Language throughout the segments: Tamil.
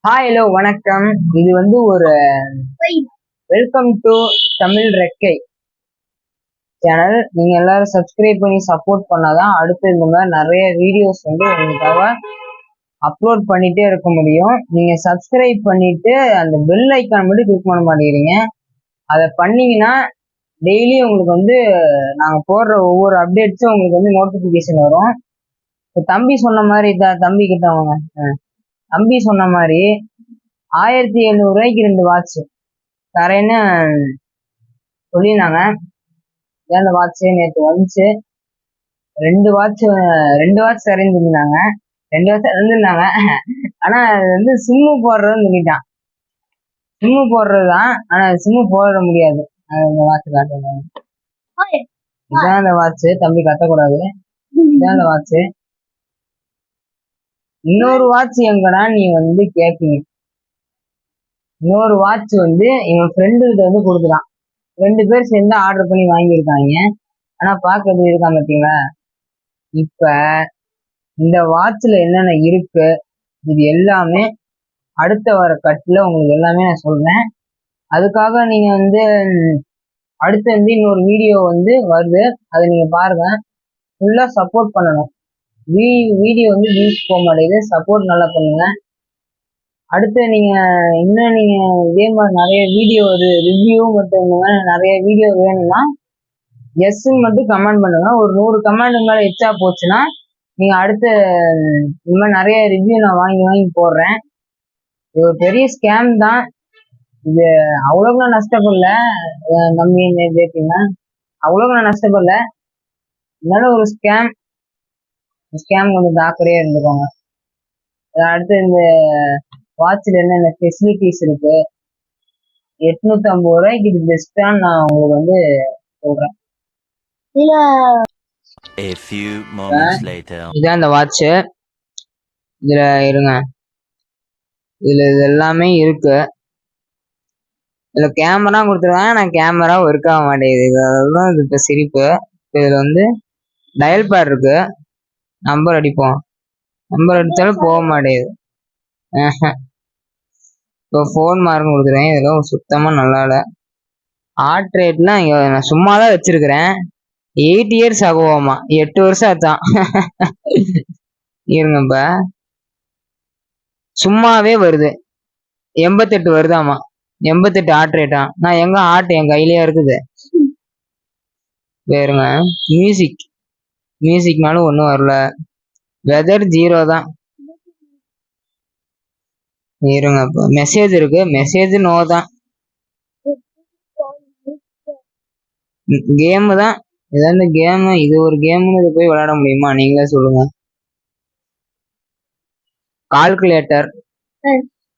ஹாய் ஹலோ வணக்கம். இது வந்து ஒரு வெல்கம் டு தமிழ் ரெக்கை சேனல். நீங்க எல்லாரும் சப்ஸ்கிரைப் பண்ணி சப்போர்ட் பண்ணாதான் அடுத்து இந்த மாதிரி நிறைய வீடியோஸ் வந்து உங்களுக்காக அப்லோட் பண்ணிட்டே இருக்க முடியும். நீங்க சப்ஸ்கிரைப் பண்ணிட்டு அந்த பெல் ஐக்கான் மட்டும் கிளிக் பண்ண மாட்டேங்கிறீங்க. அதை பண்ணீங்கன்னா டெய்லி உங்களுக்கு வந்து நாங்க போடுற ஒவ்வொரு அப்டேட்ஸும் உங்களுக்கு வந்து நோட்டிபிகேஷன் வரும். தம்பி சொன்ன மாதிரி தம்பி கிட்ட அவங்க தம்பி சொன்ன மாதிரி 1700 ரூபாய்க்கு 2 வாட்ச் தரேன்னு சொல்லியிருந்தாங்க. அந்த வாட்ச் நேற்று வந்துச்சு. 2 வாட்ச் தரேன்னு சொல்லியிருந்தாங்க. 2 வாட்ச் தந்துருந்தாங்க. ஆனா அது வந்து சிம்மு போடுறதுன்னு சொல்லிட்டான். சிம்மு போடுறதுதான், ஆனா சிம்மு போட முடியாது. அந்த வாட்ச் காட்டுறாங்க. இதான் அந்த வாட்ச். தம்பி கத்தக்கூடாது. இதான் அந்த வாட்ச். இன்னொரு வாட்ச் எங்கடா நீ வந்து கேட்பீங்க. இன்னொரு வாட்ச் வந்து எங்க ஃப்ரெண்டு கிட்ட வந்து கொடுத்துட்டான். 2 பேர் சேர்ந்து ஆர்டர் பண்ணி வாங்கியிருக்காங்க. ஆனா பார்க்க எப்படி இருக்கான் பார்த்தீங்களா? இப்ப இந்த வாட்ச்ல என்னென்ன இருக்கு இது எல்லாமே அடுத்த வர கட்டுல உங்களுக்கு எல்லாமே நான் சொல்றேன். அதுக்காக நீங்க வந்து அடுத்து வந்து இன்னொரு வீடியோ வந்து வருது, அதை நீங்க பாருங்க. ஃபுல்லா சப்போர்ட் பண்ணணும். வீடியோ வந்து வியூஸ் போக மாட்டேங்குது. சப்போர்ட் நல்லா பண்ணுங்க. அடுத்து நீங்க இன்னும் நீங்க இதே மாதிரி நிறைய வீடியோ ரிவ்யூ மற்றும் இந்த மாதிரி நிறைய வீடியோ வேணும்னா எஸ் மட்டும் கமெண்ட் பண்ணுங்க. ஒரு 100 கமெண்ட் மேல எச்சா போச்சுன்னா நீங்க அடுத்த இந்த மாதிரி நிறைய ரிவ்யூ நான் வாங்கி போடுறேன். இது ஒரு பெரிய ஸ்கேம் தான். இது அவ்வளோக்கு நான் நஷ்டப்படல. நம்பி கேட்டீங்கன்னா அவ்வளோக்கு நான் நஷ்டப்படல. இதனால ஒரு ஸ்கேம் கொஞ்சம் ஜாக்கிரதையா இருந்துக்கோங்க. அடுத்து இந்த வாட்ச்ல என்னென்ன ஃபெசிலிட்டிஸ் இருக்கு, 850 ரூபாய்க்கு இது பெஸ்டான்னு நான் உங்களுக்கு வந்து சொல்றேன். இதான் இந்த வாட்ச். இதுல இருங்க, இதுல இது எல்லாமே இருக்கு. இதுல கேமரா கொடுத்துருக்காங்க. நான் கேமரா ஒர்க் ஆக மாட்டேங்குது. அதுதான் இது இப்ப சிரிப்பு. இதுல வந்து டயல் பேட் இருக்கு. நம்பர் அடிப்போம். நம்பர் அடிச்சாலும் போக மாட்டேங்குது. இப்போ ஃபோன் மார்க்கும் கொடுத்துருக்கேன். இதெல்லாம் சுத்தமா நல்லா இல்லை. ஹார்ட் ரேட்லாம் இங்க நான் சும்மா தான் வச்சிருக்கிறேன். 8 இயர்ஸ் ஆகுவோமா, 8 வருஷம் ஆச்சான். இருங்க, இப்ப சும்மாவே வருது 88 வருதாமா. 88 ஹார்ட் ரேட்டா? நான் எங்க ஹார்ட் என் கையிலயா இருக்குது. வேறுங்க மியூசிக்னாலும் ஒன்றும் வரல. வெதர் 0 தான். இருங்க, இப்போ மெசேஜ் இருக்கு. மெசேஜ் நோ தான். கேம் தான். ஏதாவது கேம், இது ஒரு கேம்னு இது போய் விளையாட முடியுமா? நீங்களே சொல்லுங்க.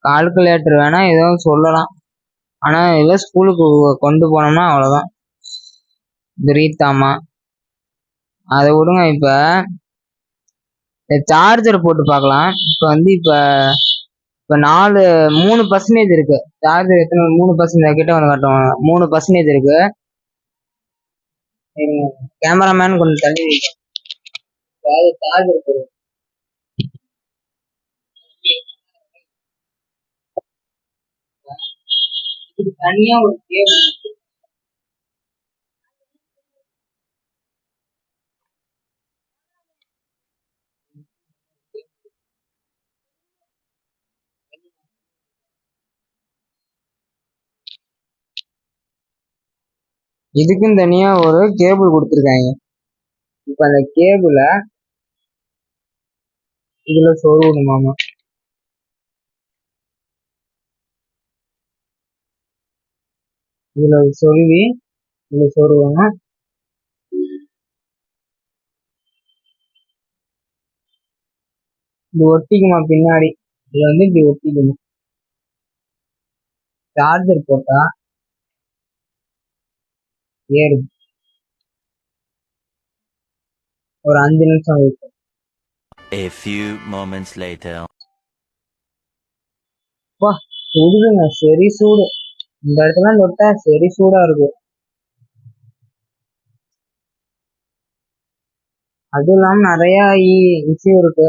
கால்குலேட்டர் வேணா ஏதோ சொல்லலாம். ஆனா ஏதோ ஸ்கூலுக்கு கொண்டு போனோம்னா அவ்வளவுதான். ரீத்தாமா அதை விடுங்க. இப்ப சார்ஜர் போட்டு பார்க்கலாம். இப்ப வந்து இப்ப 3% இருக்கு. சார்ஜர் எத்தனை? 3% கிட்ட வந்து காட்டும். 3% இருக்கு. கேமராமேன் கொஞ்சம் தள்ளி சார்ஜர் போடு. இதுக்கு தனியா ஒரு கேபிள் இருக்கு. இதுக்கும் தனியா ஒரு கேபிள் கொடுத்துருக்காங்க. இப்ப அந்த கேபிள இதுல சொருகணுமாமா. இதுல சொருவி இதுல சொருகணும். இது ஒட்டிக்குமா பின்னாடி. இது வந்து இப்படி ஒட்டிக்கணும். சார்ஜர் போட்டா ஏறுது. ஒரு 5 நிமிஷம் இருக்கு. A few moments later. சுடுதுங்க, சரி சூடு. இந்த இடத்துல தொட்டா சரி சூடா இருக்கு. அதுவும் இல்லாம நிறைய இஷ்யூ இருக்கு.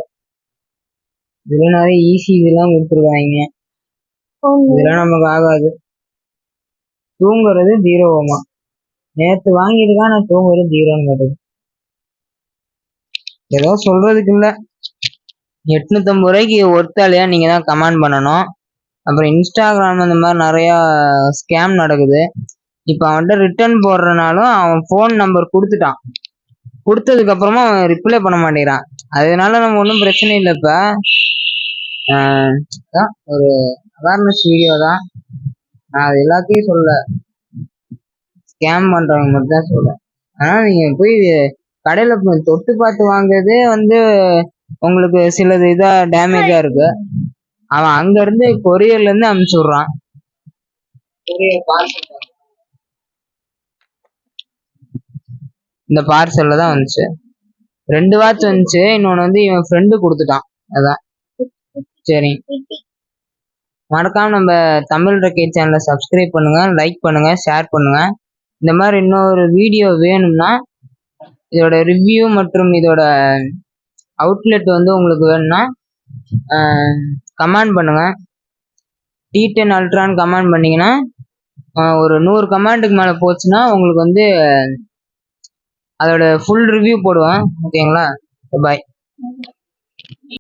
இதுல நிறைய ஈஸி இதெல்லாம் கொடுத்துருக்காங்க. இதெல்லாம் நமக்கு ஆகாது. தூங்குறது 0 நேத்து வாங்கியிருக்கான், நான் தூங்குறது 0 வருது. ஏதோ சொல்றதுக்கு இல்ல. 850 ரூபாய்க்கு ஒருத்தாலையா நீங்க தான் கமெண்ட் பண்ணணும். அப்புறம் இன்ஸ்டாகிராம் அந்த மாதிரி நிறைய ஸ்கேம் நடக்குது. இப்ப அவன்கிட்ட ரிட்டர்ன் போடுறனாலும் அவன் போன் நம்பர் கொடுத்துட்டான். கொடுத்ததுக்கு அப்புறமா அவன் ரிப்ளை பண்ண மாட்டேங்கிறான். அதனால நம்ம ஒன்றும் பிரச்சனை இல்லை. இப்ப ஒரு அவேர்னஸ் வீடியோ தான். நான் அது எல்லாத்தையும் சொல்ல, ஸ்கேம் பண்றவங்க மட்டும் தான் சொல்றேன். ஆனா நீங்க போய் கடையில தொட்டு பார்த்து வாங்குறதே உங்களுக்கு சிலது இதா டேமேஜா இருக்கு. அவன் அங்க இருந்து கொரியர்ல இருந்து அனுப்பிச்சு விடுறான். இந்த பார்சல்ல தான் வந்துச்சு. 2 வாட்ச் வந்துச்சு. இன்னொன்னு இவன் ஃப்ரெண்டு கொடுத்துட்டான். அதான் சரி. மறக்காம நம்ம தமிழ் ரக்கெட் சேனலை சப்ஸ்கிரைப் பண்ணுங்க, லைக் பண்ணுங்க, ஷேர் பண்ணுங்க. இந்த மாதிரி இன்னொரு வீடியோ வேணும்னா, இதோட ரிவ்யூ மற்றும் இதோட அவுட்லெட் உங்களுக்கு வேணும்னா கமெண்ட் பண்ணுங்க. T10 அல்ட்ரான்னு கமெண்ட் பண்ணீங்கன்னா ஒரு 100 கமெண்ட்டுக்கு மேலே போச்சுன்னா உங்களுக்கு அதோட ஃபுல் ரிவ்யூ போடுவேன். ஓகேங்களா? பாய்.